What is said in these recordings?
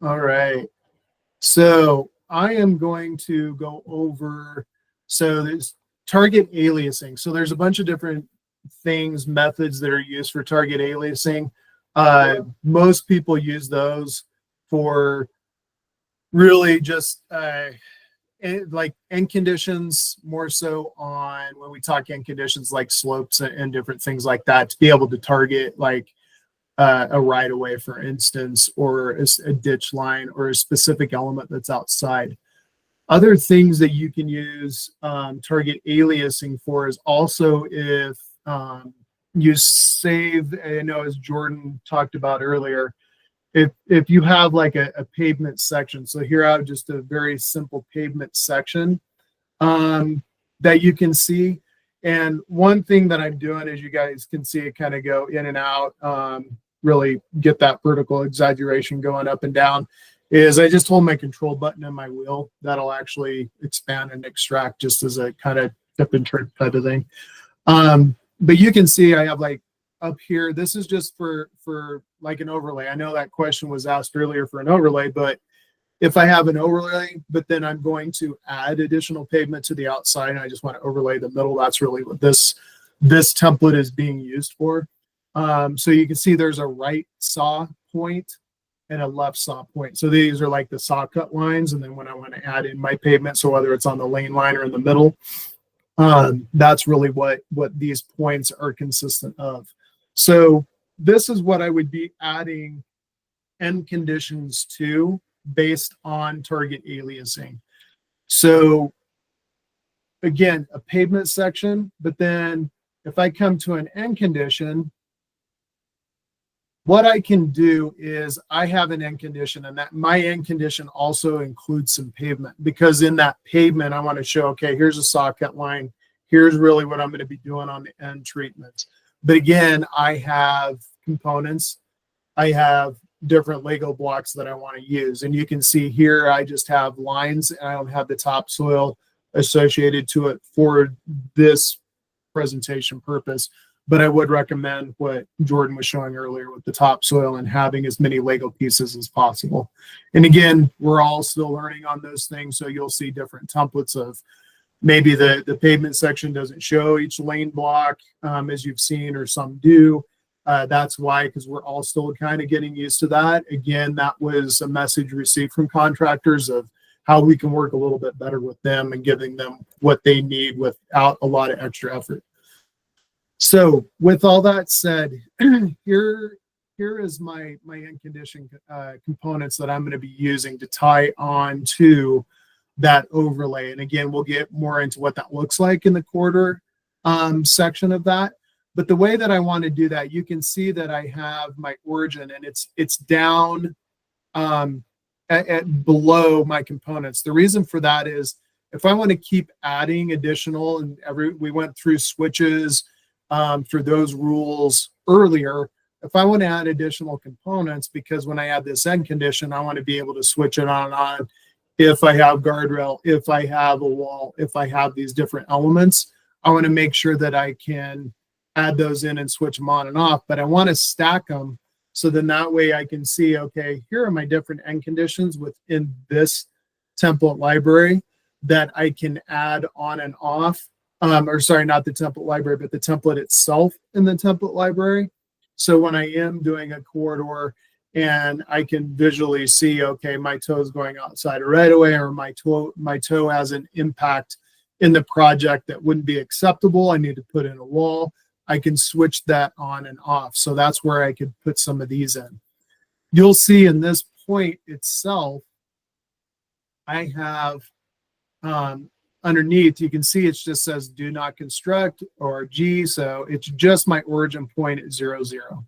All right. So I am going to go over, so there's target aliasing. So there's a bunch of different things, methods that are used for target aliasing. Most people use those for really just like end conditions, more so on when we talk end conditions like slopes and different things like that, to be able to target like a right of way, for instance, or a ditch line or a specific element that's outside. Other things that you can use target aliasing for is also if you save, I know as Jordan talked about earlier, if you have like a pavement section. So here I have just a very simple pavement section that you can see. And one thing that I'm doing, as you guys can see it kind of go in and out, really get that vertical exaggeration going up and down, is I just hold my control button in my wheel. That'll actually expand and extract just as a kind of tip and trick type of thing. But you can see I have like up here, this is just for like an overlay. I know that question was asked earlier for an overlay, but if I have an overlay, but then I'm going to add additional pavement to the outside and I just want to overlay the middle, that's really what this template is being used for. So you can see there's a right saw point and a left saw point. So these are like the saw cut lines. And then when I want to add in my pavement, so whether it's on the lane line or in the middle, that's really what these points are consistent of. So this is what I would be adding end conditions to based on target aliasing. So again, a pavement section, but then if I come to an end condition, what I can do is I have an end condition, and that my end condition also includes some pavement, because in that pavement, I want to show, okay, here's a saw cut line. Here's really what I'm going to be doing on the end treatments. But again, I have components. I have different Lego blocks that I want to use. And you can see here, I just have lines and I don't have the topsoil associated to it for this presentation purpose. But I would recommend what Jordan was showing earlier with the topsoil and having as many Lego pieces as possible. And again, we're all still learning on those things. So you'll see different templates of maybe the pavement section doesn't show each lane block as you've seen, or some do. That's why, because we're all still kind of getting used to that. Again, that was a message received from contractors of how we can work a little bit better with them and giving them what they need without a lot of extra effort. So with all that said, here is my end condition components that I'm going to be using to tie on to that overlay. And again, we'll get more into what that looks like in the quarter section of that. But the way that I want to do that, you can see that I have my origin and it's down at below my components. The reason for that is if I want to keep adding additional, and we went through switches for those rules earlier. If I want to add additional components, because when I add this end condition, I want to be able to switch it on and on. If I have guardrail, if I have a wall, if I have these different elements, I want to make sure that I can add those in and switch them on and off, but I want to stack them. So then that way I can see, okay, here are my different end conditions within this template library that I can add on and off. Or sorry, not the template library, but the template itself in the template library. So when I am doing a corridor and I can visually see, okay, my toe is going outside a right away, or my toe has an impact in the project that wouldn't be acceptable, I need to put in a wall, I can switch that on and off. So that's where I could put some of these in. You'll see in this point itself, I have underneath, you can see it just says do not construct or G. So it's just my origin point at 0, 0.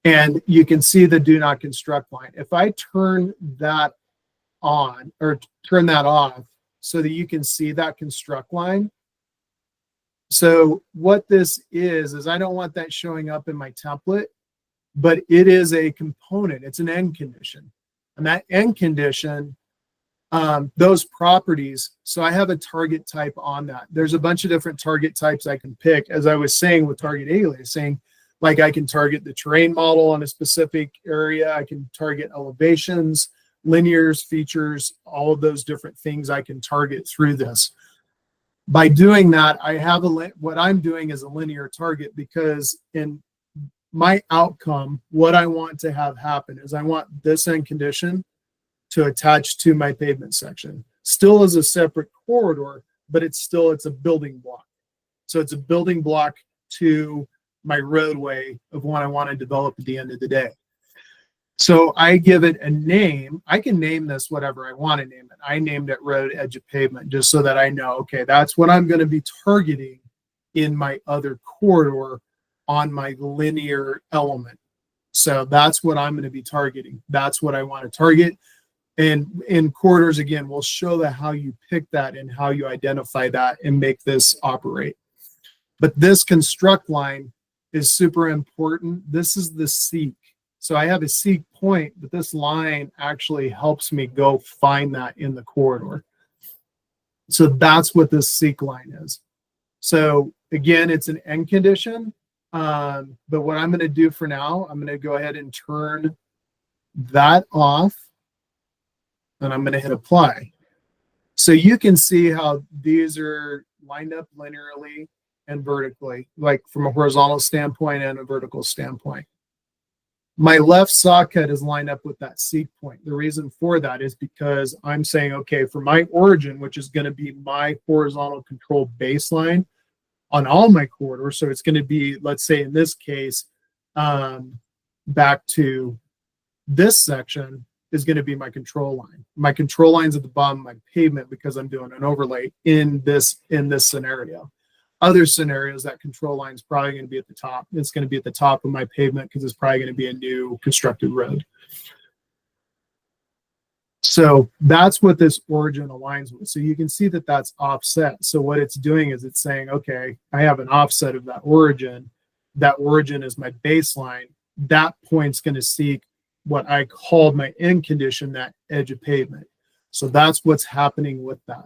And you can see the do not construct line. If I turn that on or turn that off so that you can see that construct line. So what this is I don't want that showing up in my template, but it is a component. It's an end condition. And that end condition, those properties, so I have a target type on that. There's a bunch of different target types I can pick. As I was saying with target aliasing, Like I can target the terrain model on a specific area. I can target elevations, linears, features, all of those different things I can target through this. By doing that, I have what I'm doing is a linear target, because in my outcome, what I want to have happen is I want this end condition to attach to my pavement section. Still as a separate corridor, but it's a building block. So it's a building block to my roadway of what I want to develop at the end of the day. So I give it a name. I can name this whatever I want to name it. I named it road edge of pavement just so that I know, okay, that's what I'm going to be targeting in my other corridor on my linear element. So that's what I'm going to be targeting. That's what I want to target. And in corridors, again, we'll show that how you pick that and how you identify that and make this operate. But this construct line is super important. This is the seek. So I have a seek point, but this line actually helps me go find that in the corridor. So that's what this seek line is. So again, it's an end condition. But what I'm going to do for now, I'm going to go ahead and turn that off, and I'm going to hit apply. So you can see how these are lined up linearly and vertically, like from a horizontal standpoint and a vertical standpoint. My left saw cut is lined up with that seek point. The reason for that is because I'm saying, okay, for my origin, which is going to be my horizontal control baseline on all my corridors, so it's going to be, let's say in this case, back to this section is going to be my control line. My control line's at the bottom of my pavement because I'm doing an overlay in this scenario. Other scenarios, that control line is probably going to be at the top. It's going to be at the top of my pavement because it's probably going to be a new constructed road. So that's what this origin aligns with. So you can see that that's offset. So what it's doing is it's saying, okay, I have an offset of that origin. That origin is my baseline. That point's going to seek what I called my end condition, that edge of pavement. So that's what's happening with that.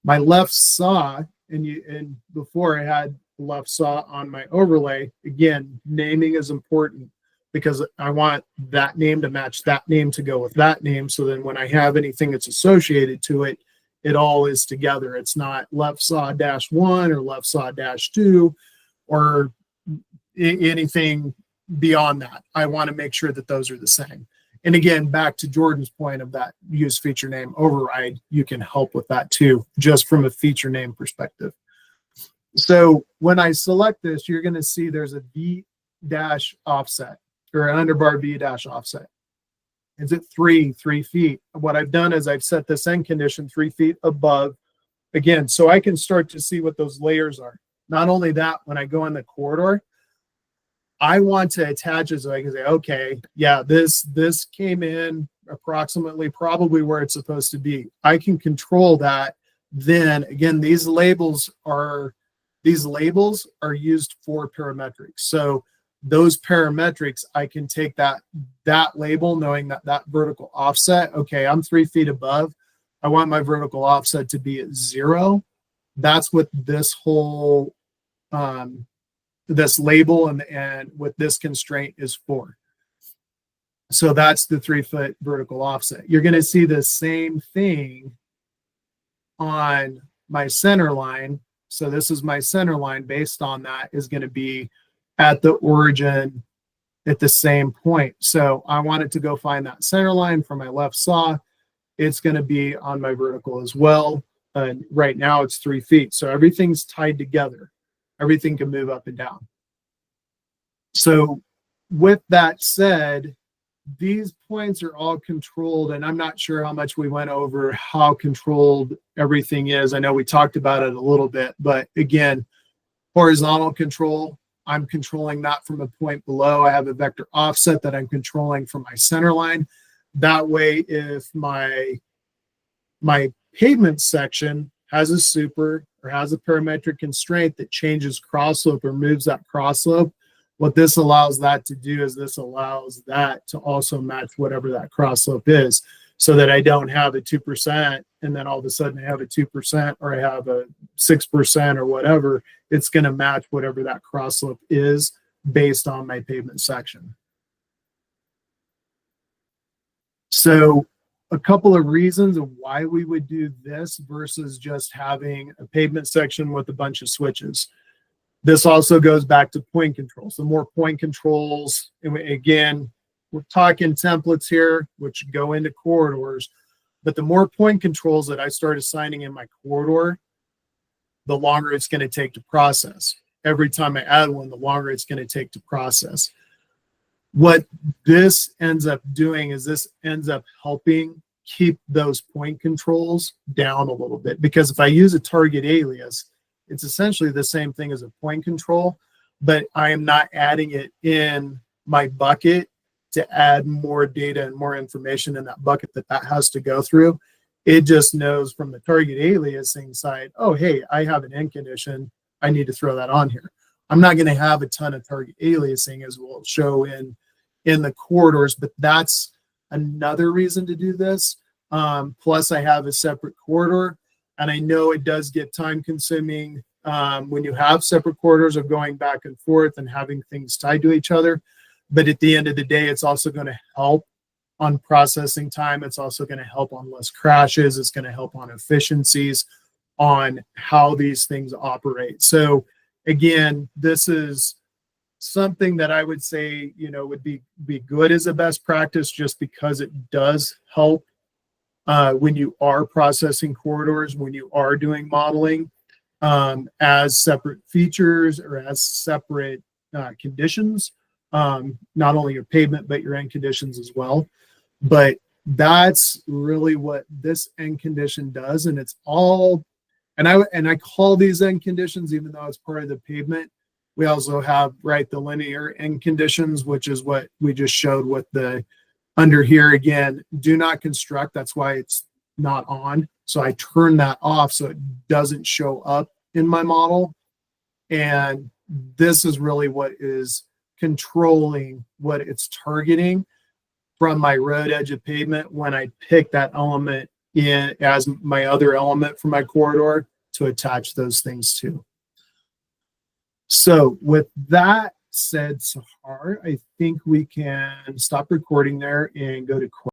My left saw, and before I had left saw on my overlay, again, naming is important because I want that name to match that name to go with that name. So then when I have anything that's associated to it, it all is together. It's not left saw -1 or left saw -2 or anything beyond that. I want to make sure that those are the same. And again, back to Jordan's point of that use feature name override, you can help with that too, just from a feature name perspective. So when I select this, you're going to see there's a V dash offset or an underbar V dash offset. It's at 3 feet. What I've done is I've set this end condition 3 feet above again, so I can start to see what those layers are. Not only that, when I go in the corridor, I want to attach it so I can say, okay, yeah, this came in approximately probably where it's supposed to be. I can control that. Then again, these labels are used for parametrics. So those parametrics, I can take that label, knowing that vertical offset, okay, I'm 3 feet above. I want my vertical offset to be at 0. That's what this whole this label and with this constraint is for. So that's the 3 foot vertical offset. You're going to see the same thing on my center line. So this is my center line. Based on that is going to be at the origin at the same point. So I want it to go find that center line for my left saw. It's going to be on my vertical as well. And right now it's 3 feet. So everything's tied together. Everything can move up and down. So with that said, these points are all controlled, and I'm not sure how much we went over how controlled everything is. I know we talked about it a little bit, but again, horizontal control, I'm controlling that from a point below. I have a vector offset that I'm controlling from my center line. That way, if my pavement section has a super or has a parametric constraint that changes cross slope or moves that cross slope, what this allows that to do is this allows that to also match whatever that cross slope is, so that I don't have a 2% and then all of a sudden I have a 2% or I have a 6% or whatever. It's going to match whatever that cross slope is based on my pavement section. So a couple of reasons of why we would do this versus just having a pavement section with a bunch of switches. This also goes back to point controls. The more point controls, and again, we're talking templates here, which go into corridors, but the more point controls that I start assigning in my corridor, the longer it's going to take to process. Every time I add one, the longer it's going to take to process. What this ends up doing is this ends up helping keep those point controls down a little bit, because if I use a target alias, it's essentially the same thing as a point control, but I am not adding it in my bucket to add more data and more information in that bucket that has to go through. It just knows from the target aliasing side, oh, hey, I have an end condition. I need to throw that on here. I'm not going to have a ton of target aliasing, as we'll show in the corridors, but that's another reason to do this. Plus, I have a separate corridor, and I know it does get time consuming when you have separate corridors of going back and forth and having things tied to each other. But at the end of the day, it's also going to help on processing time. It's also going to help on less crashes. It's going to help on efficiencies on how these things operate. So again, this is something that I would say, you know, would be good as a best practice, just because it does help when you are processing corridors, when you are doing modeling as separate features or as separate conditions, not only your pavement, but your end conditions as well. But that's really what this end condition does. And it's all, and I call these end conditions, even though it's part of the pavement. We also have, right, the linear end conditions, which is what we just showed with the under here. Again, do not construct. That's why it's not on. So I turn that off so it doesn't show up in my model. And this is really what is controlling what it's targeting from my road edge of pavement when I pick that element in as my other element for my corridor to attach those things to. So with that said, Sahar, I think we can stop recording there and go to questions.